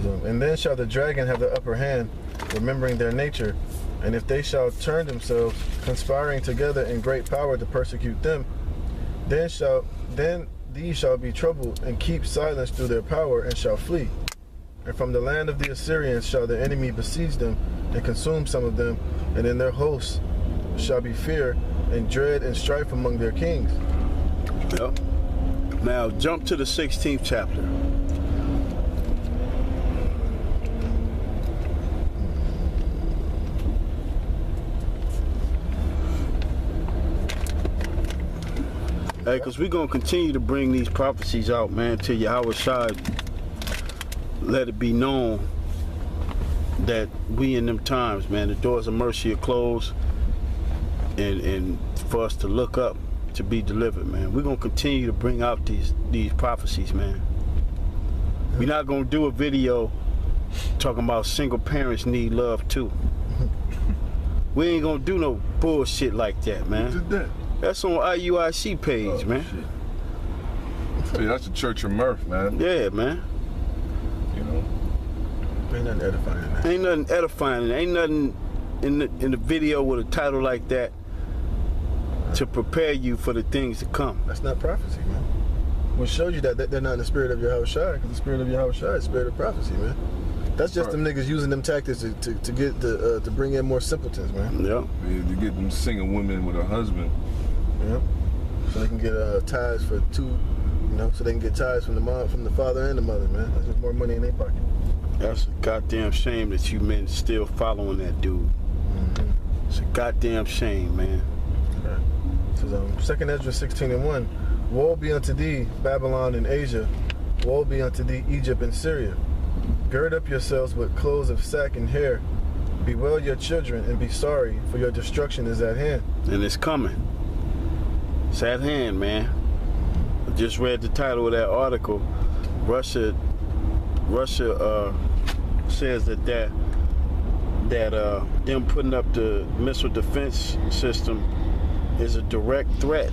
And then shall the dragon have the upper hand, remembering their nature. And if they shall turn themselves, conspiring together in great power to persecute them, then these shall be troubled, and keep silence through their power, and shall flee. And from the land of the Assyrians shall the enemy besiege them, and consume some of them, and in their hosts shall be fear, and dread, and strife among their kings. Yep. Now jump to the 16th chapter. Hey, because we're going to continue to bring these prophecies out, man, till Yahweh Shai let it be known that we in them times, man, the doors of mercy are closed, and for us to look up to be delivered, man. We're going to continue to bring out these prophecies, man. We're not going to do a video talking about single parents need love too. We ain't going to do no bullshit like that, man. That's on IUIC page, man. Shit. Yeah, that's the Church of Mirth, man. Yeah, man. You know, ain't nothing edifying in that. Ain't nothing edifying. Ain't nothing in the video with a title like that to prepare you for the things to come. That's not prophecy, man. What shows you that they're not in the spirit of Yahweh Shai, because the spirit of Yahweh Shai is spirit of prophecy, man. That's just them niggas using them tactics to get to bring in more simpletons, man. Yeah. To get them single women with a husband. Yep. So they can get ties for two, you know, so they can get ties from the mom, from the father and the mother, man. That's just more money in their pocket. That's a goddamn shame that you men still following that dude. Mm-hmm. It's a goddamn shame, man. Right. So 2 Ezra 16:1, woe be unto thee, Babylon and Asia. Woe be unto thee, Egypt and Syria. Gird up yourselves with clothes of sack and hair. Bewail your children and be sorry, for your destruction is at hand. And it's coming. It's at hand, man. I just read the title of that article. Russia says that them putting up the missile defense system is a direct threat.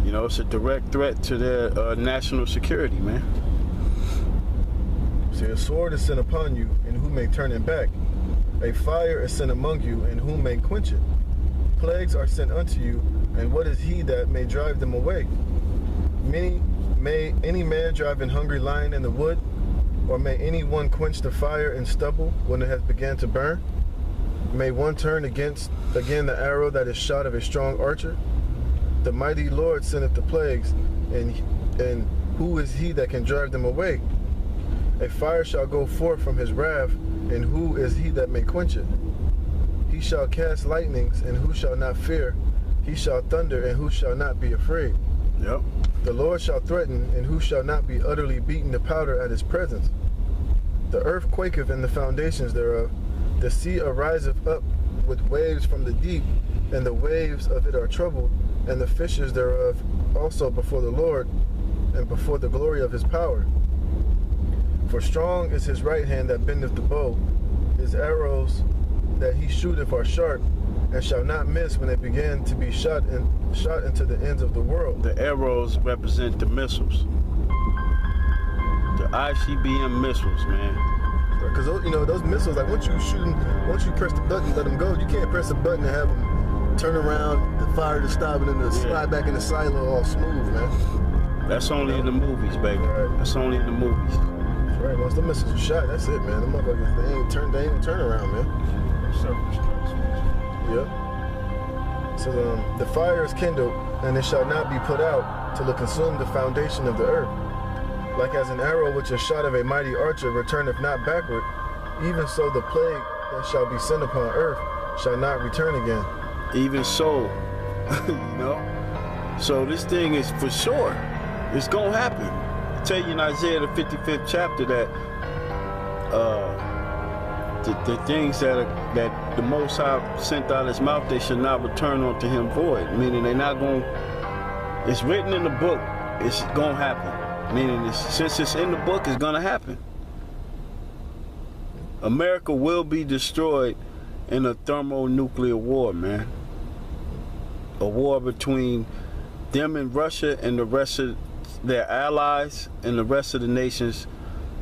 You know, it's a direct threat to their national security, man. See, a sword is sent upon you, and who may turn it back? A fire is sent among you, and who may quench it? Plagues are sent unto you, and what is he that may drive them away? May any man drive an hungry lion in the wood, or may any one quench the fire in stubble when it has begun to burn? May one turn again the arrow that is shot of a strong archer? The mighty Lord sendeth the plagues, and who is he that can drive them away? A fire shall go forth from his wrath, and who is he that may quench it? He shall cast lightnings, and who shall not fear? He shall thunder, and who shall not be afraid? Yep. The Lord shall threaten, and who shall not be utterly beaten to powder at his presence? The earth quaketh in the foundations thereof. The sea ariseth up with waves from the deep, and the waves of it are troubled, and the fishes thereof also before the Lord, and before the glory of his power. For strong is his right hand that bendeth the bow. His arrows that he shooteth are sharp, and shall not miss when they begin to be shot into the ends of the world. The arrows represent the missiles. The ICBM missiles, man. Because you know those missiles, like once you press the button, let them go. You can't press a button and have them turn around, the fire to stop, and then to slide back in the silo all smooth, man. That's only in the movies, baby. Right. That's only in the movies. That's right. Once the missiles are shot, that's it, man. The motherfuckers, they ain't turn around, man. Yep. So the fire is kindled, and it shall not be put out till it consume the foundation of the earth. Like as an arrow which is shot of a mighty archer returneth not backward, even so the plague that shall be sent upon earth shall not return again. Even so, you know. So this thing is for sure. It's gonna happen. I tell you in Isaiah the 55th chapter that the things that the Most High sent out his mouth, they should not return unto him void. Meaning they're not going. It's written in the book. It's gonna happen. Meaning since it's in the book, it's gonna happen. America will be destroyed in a thermonuclear war, man. A war between them and Russia and the rest of their allies and the rest of the nations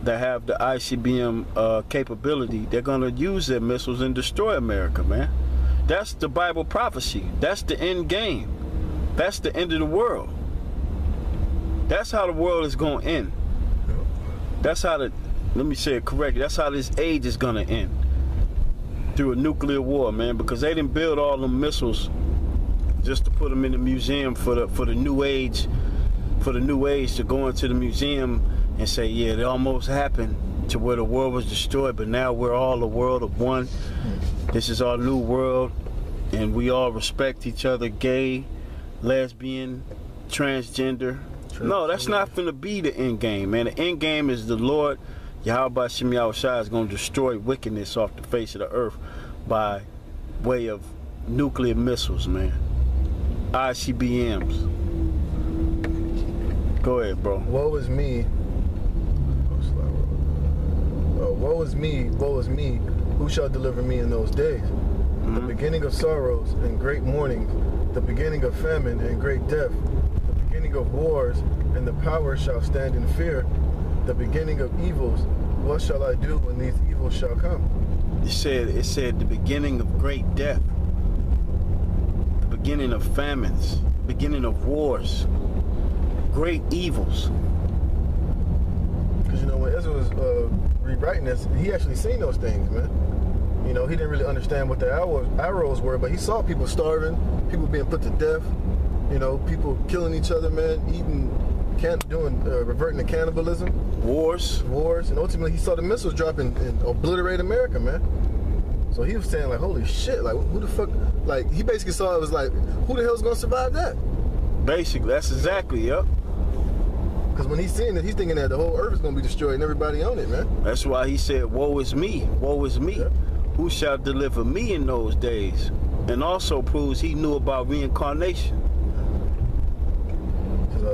that have the ICBM capability, they're gonna use their missiles and destroy America, man. That's the Bible prophecy. That's the end game. That's the end of the world. That's how the world is gonna end. That's how let me say it correctly, that's how this age is gonna end. Through a nuclear war, man, because they didn't build all them missiles just to put them in the museum for the new age, to go into the museum and say, yeah, it almost happened to where the world was destroyed, but now we're all a world of one. This is our new world, and we all respect each other, gay, lesbian, transgender. No, that's not finna be the end game, man. The end game is the Lord, Yahweh Shem Yahushua, is gonna destroy wickedness off the face of the earth by way of nuclear missiles, man. ICBMs. Go ahead, bro. Woe is me. Woe is me, who shall deliver me in those days? The beginning of sorrows and great mournings, the beginning of famine and great death, the beginning of wars, and the power shall stand in fear, the beginning of evils. What shall I do when these evils shall come? It said the beginning of great death, the beginning of famines, beginning of wars, great evils. Because, you know, when Ezra was rewriting this, he actually seen those things, man. You know, he didn't really understand what the arrows were, but he saw people starving, people being put to death, you know, people killing each other, man, reverting to cannibalism. Wars, and ultimately he saw the missiles drop and obliterate America, man. So he was saying, like, holy shit, like, who the fuck, like, he basically saw it was like, who the hell's gonna survive that? Basically, that's exactly, yep. Because when he's seeing it, he's thinking that the whole earth is gonna be destroyed and everybody on it, man. That's why he said, woe is me, woe is me. Yeah. Who shall deliver me in those days? And also proves he knew about reincarnation.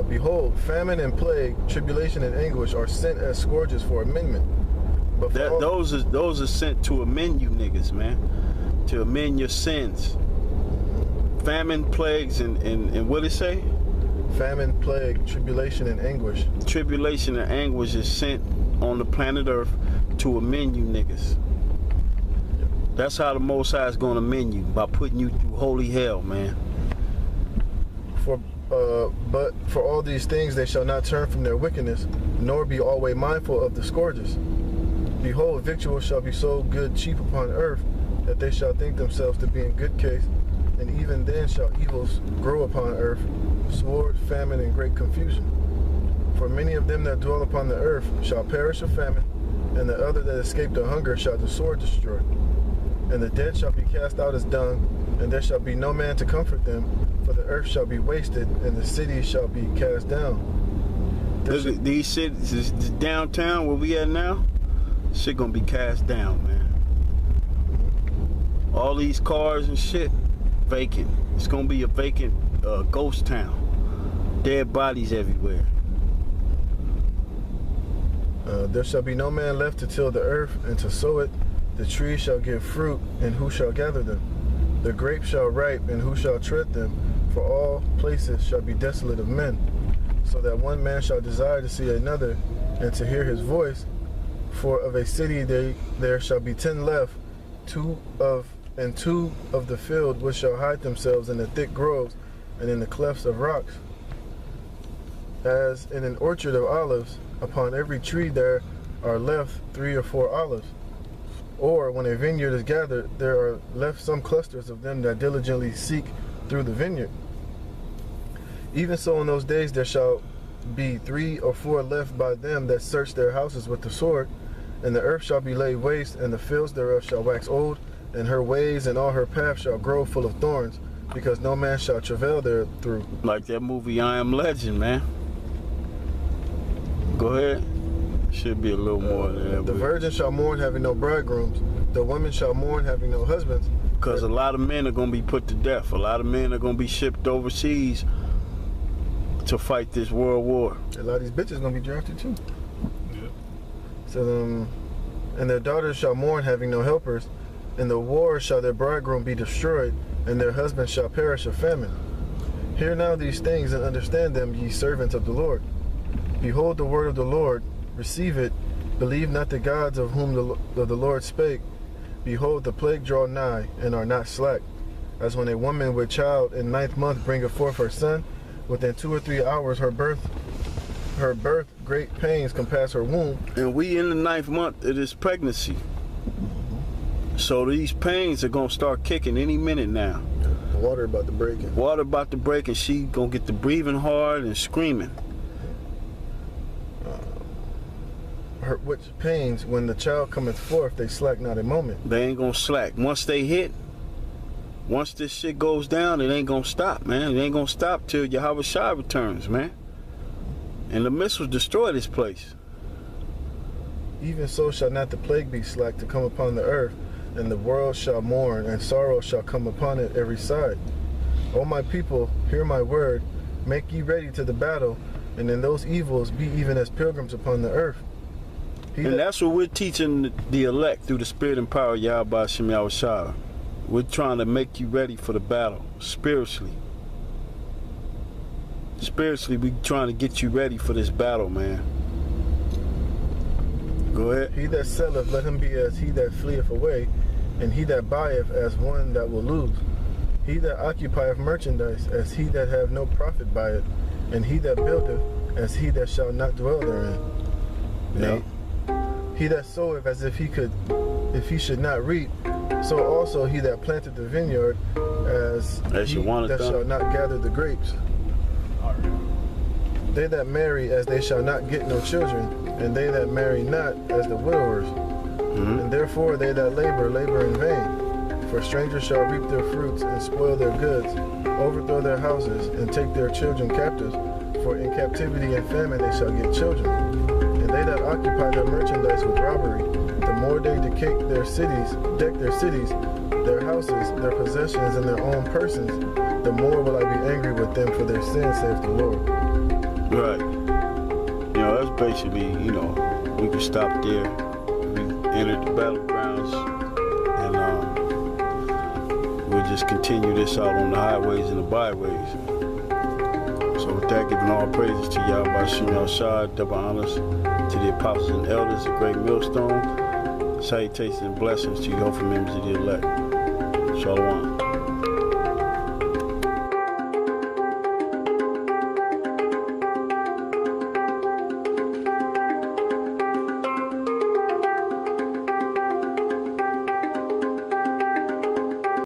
Behold, famine and plague, tribulation and anguish are sent as scourges for amendment. But for those are sent to amend you niggas, man. To amend your sins. Famine, plagues, and what did it say? Famine, plague, tribulation, and anguish. Tribulation and anguish is sent on the planet Earth to amend you niggas. That's how the Most High is going to amend you, by putting you through holy hell, man. But for all these things they shall not turn from their wickedness, nor be always mindful of the scourges. Behold, victuals shall be sold good cheap upon earth, that they shall think themselves to be in good case, and even then shall evils grow upon earth, sword, famine, and great confusion. For many of them that dwell upon the earth shall perish of famine, and the other that escape the hunger shall the sword destroy. And the dead shall be cast out as dung, and there shall be no man to comfort them, for the earth shall be wasted, and the cities shall be cast down. These cities, this downtown where we at now, shit gonna be cast down, man. All these cars and shit, vacant. It's gonna be a vacant ghost town. Dead bodies everywhere. There shall be no man left to till the earth and to sow it. The trees shall give fruit, and who shall gather them? The grapes shall ripe, and who shall tread them? For all places shall be desolate of men, so that one man shall desire to see another, and to hear his voice. For of a city there shall be 10 left, two of the field which shall hide themselves in the thick groves, and in the clefts of rocks. As in an orchard of olives, upon every tree there are left 3 or 4 olives. Or when a vineyard is gathered, there are left some clusters of them that diligently seek through the vineyard. Even so in those days there shall be 3 or 4 left by them that search their houses with the sword, and the earth shall be laid waste, and the fields thereof shall wax old, and her ways and all her paths shall grow full of thorns, because no man shall travail therethrough. Like that movie I Am Legend, man. Go ahead. Should be a little more than that. The virgin shall mourn having no bridegrooms. The woman shall mourn having no husbands. Because a lot of men are going to be put to death. A lot of men are going to be shipped overseas to fight this world war. A lot of these bitches are going to be drafted too. Yeah. So, and their daughters shall mourn having no helpers. In the war shall their bridegroom be destroyed, and their husbands shall perish of famine. Hear now these things and understand them, ye servants of the Lord. Behold the word of the Lord, receive it, Believe not the gods of whom the Lord spake. Behold, the plague draw nigh, and are not slack. As when a woman with child in 9th month bringeth forth her son, within 2 or 3 hours her birth great pains compass her womb. And we in the 9th month of this pregnancy. So these pains are gonna start kicking any minute now. The water about to break. Water about to break, and she gonna get to breathing hard and screaming. Which pains, when the child cometh forth, they slack not a moment. They ain't gonna slack. Once they hit, once this shit goes down, it ain't gonna stop, man. It ain't gonna stop till Yahweh Shai returns, man. And the missiles destroy this place. Even so shall not the plague be slack to come upon the earth, and the world shall mourn, and sorrow shall come upon it every side. O my people, hear my word, make ye ready to the battle, and in those evils be even as pilgrims upon the earth. And that's what we're teaching the elect through the spirit and power of Yahweh Shem Yahweh Shai. We're trying to make you ready for the battle, spiritually. Spiritually, we're trying to get you ready for this battle, man. Go ahead. He that selleth, let him be as he that fleeth away, and he that buyeth as one that will lose. He that occupieth merchandise as he that have no profit by it, and he that buildeth as he that shall not dwell therein. Yeah. He that soweth as if he should not reap, so also he that planteth the vineyard as he that shall not gather the grapes. They that marry as they shall not get no children, and they that marry not as the widowers. And therefore they that labor in vain. For strangers shall reap their fruits and spoil their goods, overthrow their houses, and take their children captives. For in captivity and famine they shall get children. And they that occupy their merchandise with robbery, the more they deck their cities, their houses, their possessions, and their own persons, the more will I be angry with them for their sins, saith the Lord. Right. You know, that's basically, you know, we can stop there. We entered the battlegrounds, and we'll just continue this out on the highways and the byways. So with that, giving all praises to Yahweh Shem Yahweh Shai, double honors to the apostles and elders, the great millstone. Salutations and blessings to you, hopeful members of the elect. Shalom.